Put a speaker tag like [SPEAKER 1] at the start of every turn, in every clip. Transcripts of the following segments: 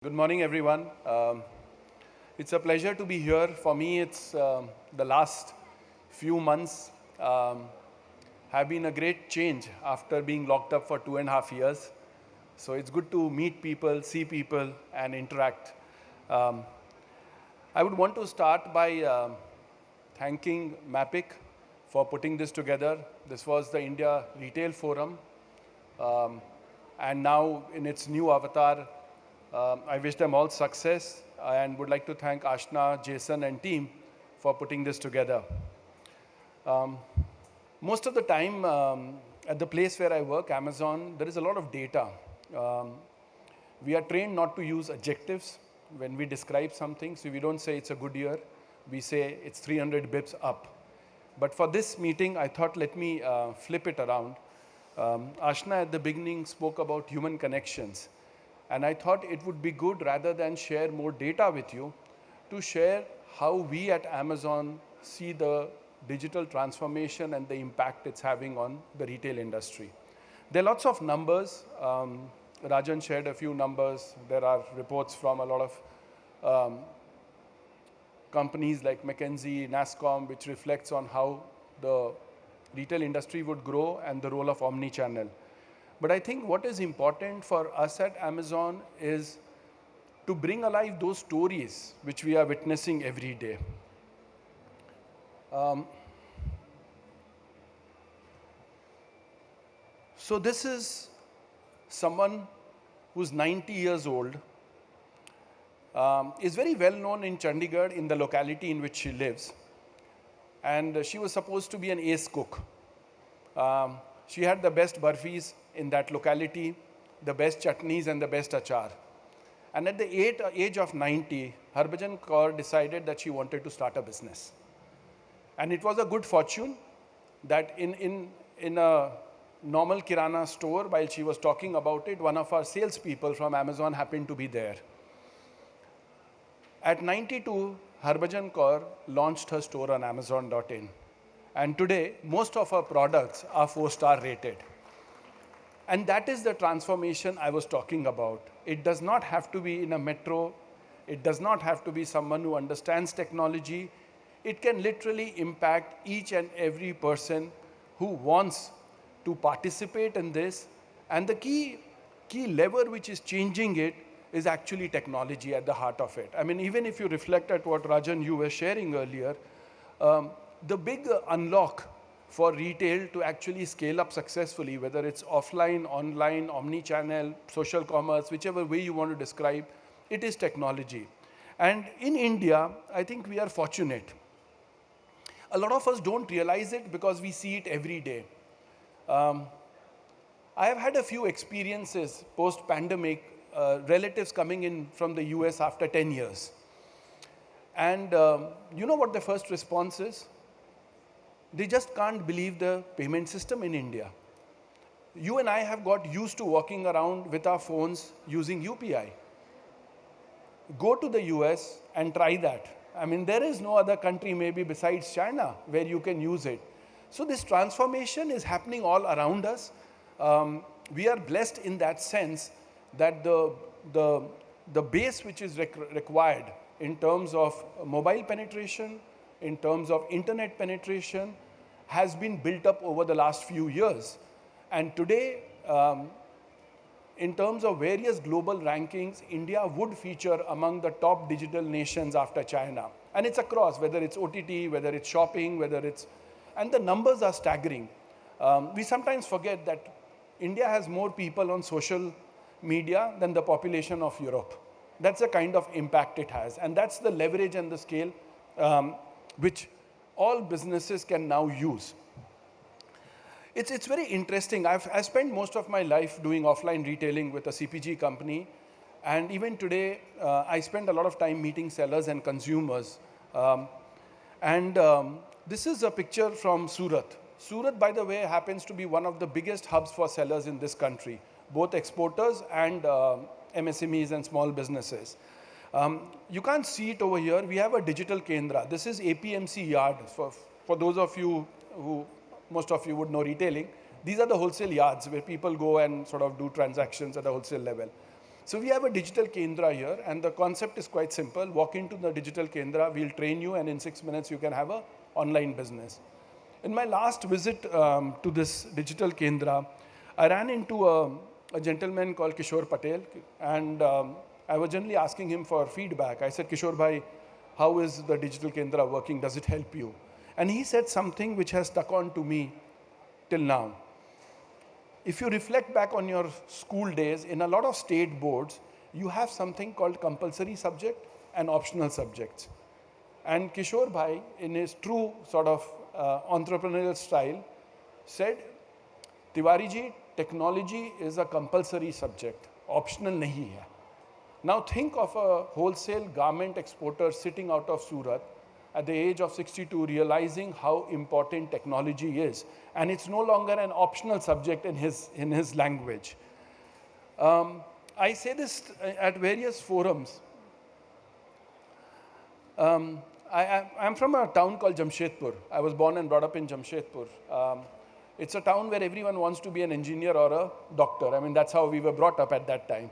[SPEAKER 1] Good morning, everyone. It's a pleasure to be here. For me, it's the last few months have been a great change after being locked up for 2.5 years. So it's good to meet people, see people, and interact. Um, I would want to start by thanking MAPIC for putting this together. This was the India Retail Forum. And now in its new avatar, I wish them all success and would like to thank Ashna, Jason, and team for putting this together. Most of the time, at the place where I work, Amazon, there is a lot of data. We are trained not to use adjectives when we describe something. So we don't say it's a good year. We say it's 300 bips up. But for this meeting, I thought let me flip it around. Ashna at the beginning spoke about human connections. And I thought it would be good, rather than share more data with you, to share how we at Amazon see the digital transformation and the impact it's having on the retail industry. There are lots of numbers. Rajan shared a few numbers. There are reports from a lot of companies like McKinsey, NASSCOM, which reflects on how the retail industry would grow and the role of omni-channel. But I think what is important for us at Amazon is to bring alive those stories which we are witnessing every day. So this is someone who's 90 years old, is very well known in Chandigarh, in the locality in which she lives. And she was supposed to be an ace cook. She had the best burfis in that locality, the best chutneys and the best achar. And at the age of 90, Harbhajan Kaur decided that she wanted to start a business. And it was a good fortune that in a normal kirana store, while she was talking about it, one of our salespeople from Amazon happened to be there. At 92, Harbhajan Kaur launched her store on Amazon.in. And today, most of her products are 4-star rated. And that is the transformation I was talking about. It does not have to be in a metro. It does not have to be someone who understands technology. It can literally impact each and every person who wants to participate in this. And the key lever which is changing it is actually technology at the heart of it. I mean, even if you reflect at what Rajan, you were sharing earlier, the big unlock for retail to actually scale up successfully, whether it's offline, online, omni-channel, social commerce, whichever way you want to describe, it is technology. And in India, I think we are fortunate. A lot of us don't realize it because we see it every day. I have had a few experiences post-pandemic, relatives coming in from the US after 10 years. And you know what the first response is? They just can't believe the payment system in India. You and I have got used to walking around with our phones using UPI. Go to the US and try that. I mean, there is no other country maybe besides China where you can use it. So this transformation is happening all around us. We are blessed in that sense that the base which is required in terms of mobile penetration, in terms of internet penetration, has been built up over the last few years. And today, in terms of various global rankings, India would feature among the top digital nations after China. And it's across, whether it's OTT, whether it's shopping, whether it's, and the numbers are staggering. We sometimes forget that India has more people on social media than the population of Europe. That's the kind of impact it has. And that's the leverage and the scale which all businesses can now use. It's very interesting. I've spent most of my life doing offline retailing with a CPG company. And even today, I spend a lot of time meeting sellers and consumers. This is a picture from Surat. Surat, by the way, happens to be one of the biggest hubs for sellers in this country, both exporters and MSMEs and small businesses. You can't see it over here. We have a digital Kendra. This is APMC yard. For those of you who, most of you would know retailing, these are the wholesale yards where people go and sort of do transactions at a wholesale level. So we have a digital Kendra here, and the concept is quite simple. Walk into the digital Kendra, we'll train you, and in 6 minutes you can have an online business. In my last visit to this digital Kendra, I ran into a gentleman called Kishore Patel, and I was generally asking him for feedback. I said, Kishore bhai, how is the digital Kendra working? Does it help you? And he said something which has stuck on to me till now. If you reflect back on your school days, in a lot of state boards, you have something called compulsory subject and optional subjects. And Kishore bhai, in his true sort of entrepreneurial style, said, Tiwari ji, technology is a compulsory subject, optional nahi hai. Now think of a wholesale garment exporter sitting out of Surat at the age of 62, realizing how important technology is. And it's no longer an optional subject in his language. I say this at various forums. I'm from a town called Jamshedpur. I was born and brought up in Jamshedpur. It's a town where everyone wants to be an engineer or a doctor. I mean, that's how we were brought up at that time.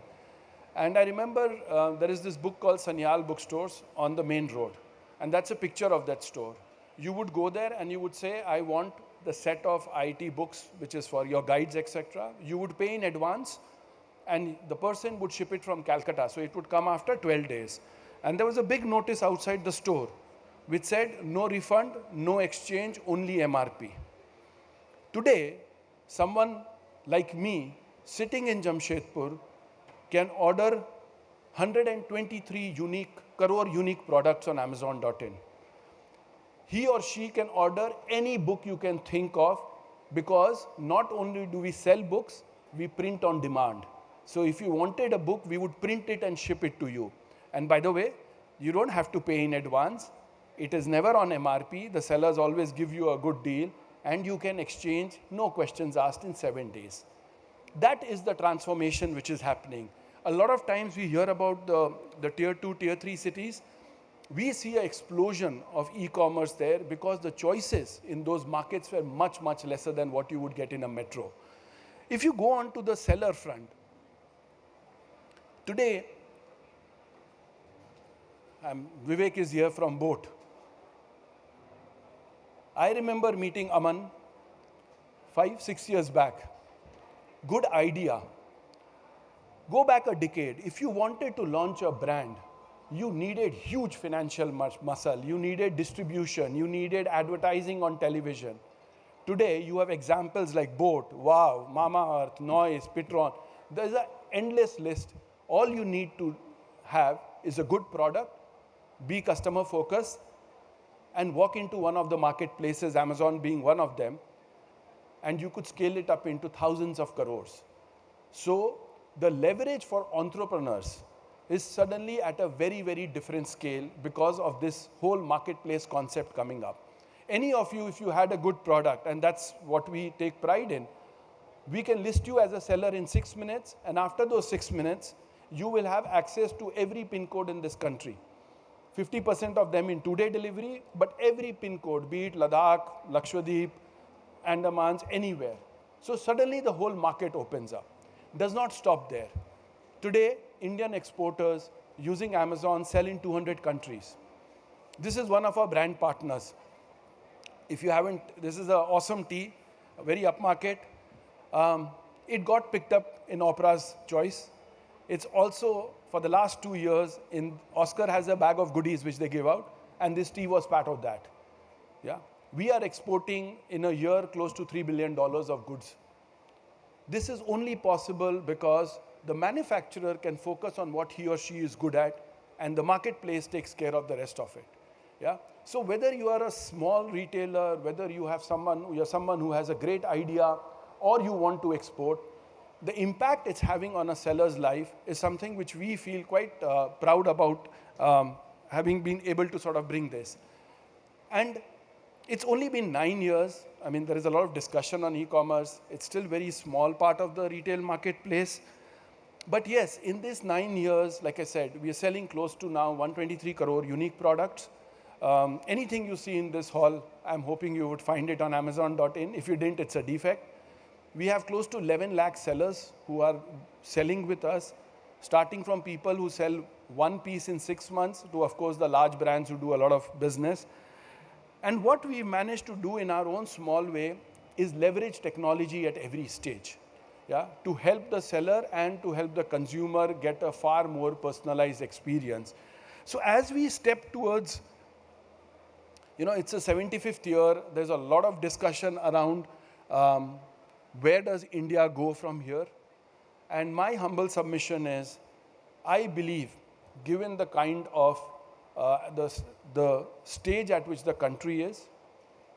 [SPEAKER 1] And I remember there is this book called Sanyal Bookstores on the main road. And that's a picture of that store. You would go there and you would say, I want the set of IT books, which is for your guides, etc. You would pay in advance, and the person would ship it from Calcutta. So it would come after 12 days. And there was a big notice outside the store, which said, no refund, no exchange, only MRP. Today, someone like me, sitting in Jamshedpur, can order 123 crore unique products on Amazon.in. He or she can order any book you can think of, because not only do we sell books, we print on demand. So if you wanted a book, we would print it and ship it to you. And by the way, you don't have to pay in advance. It is never on MRP. The sellers always give you a good deal, and you can exchange, no questions asked, in 7 days. That is the transformation which is happening. A lot of times we hear about the tier 2, tier 3 cities. We see an explosion of e-commerce there because the choices in those markets were much, much lesser than what you would get in a metro. If you go on to the seller front, today, Vivek is here from Boat. I remember meeting Aman 5-6 years back. Good idea. Go back a decade. If you wanted to launch a brand, you needed huge financial muscle. You needed distribution. You needed advertising on television. Today, you have examples like Boat, Wow, Mamaearth, Noise, Pitron. There's an endless list. All you need to have is a good product, be customer focused, and walk into one of the marketplaces, Amazon being one of them, and you could scale it up into thousands of crores. So the leverage for entrepreneurs is suddenly at a very, very different scale because of this whole marketplace concept coming up. Any of you, if you had a good product, and that's what we take pride in, we can list you as a seller in 6 minutes, and after those 6 minutes, you will have access to every pin code in this country. 50% of them in 2-day delivery, but every pin code, be it Ladakh, Lakshadweep, Andamans, anywhere. So suddenly the whole market opens up. Does not stop there. Today, Indian exporters using Amazon sell in 200 countries. This is one of our brand partners. If you haven't, this is an awesome tea, very upmarket. It got picked up in Oprah's Choice. It's also, for the last 2 years, Oscar has a bag of goodies which they give out, and this tea was part of that. Yeah? We are exporting in a year close to $3 billion of goods. This is only possible because the manufacturer can focus on what he or she is good at, and the marketplace takes care of the rest of it. Yeah? So whether you are a small retailer, whether you're someone who has a great idea, or you want to export, the impact it's having on a seller's life is something which we feel quite proud about having been able to sort of bring this. And it's only been 9 years. I mean, there is a lot of discussion on e-commerce. It's still a very small part of the retail marketplace. But yes, in these 9 years, like I said, we are selling close to now 123 crore unique products. Anything you see in this hall, I'm hoping you would find it on Amazon.in. If you didn't, it's a defect. We have close to 11 lakh sellers who are selling with us. starting from people who sell one piece in 6 months to, of course, the large brands who do a lot of business. And what we managed to do in our own small way is leverage technology at every stage, yeah, to help the seller and to help the consumer get a far more personalized experience. So as we step towards, it's a 75th year, there's a lot of discussion around where does India go from here? And my humble submission is, I believe, given the kind of the stage at which the country is,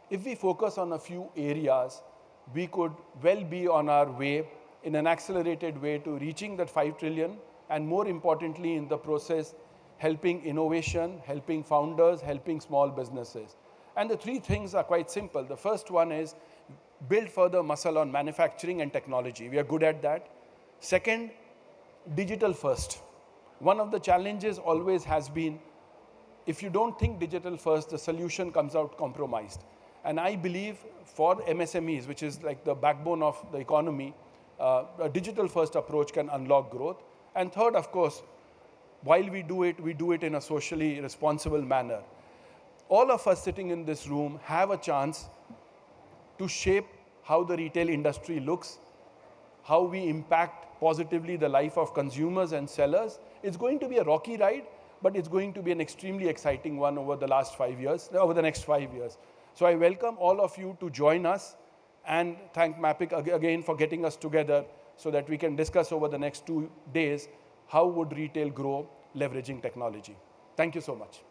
[SPEAKER 1] if we focus on a few areas, we could well be on our way in an accelerated way to reaching that 5 trillion, and more importantly in the process, helping innovation, helping founders, helping small businesses. And the three things are quite simple. The first one is build further muscle on manufacturing and technology. We are good at that. Second, digital first. One of the challenges always has been, if you don't think digital first, the solution comes out compromised. And I believe for MSMEs, which is like the backbone of the economy, a digital first approach can unlock growth. And third, of course, while we do it in a socially responsible manner. All of us sitting in this room have a chance to shape how the retail industry looks, how we impact positively the life of consumers and sellers. It's going to be a rocky ride, but it's going to be an extremely exciting one over the next 5 years. So I welcome all of you to join us, and thank Mapic again for getting us together so that we can discuss over the next 2 days how would retail grow leveraging technology. Thank you so much.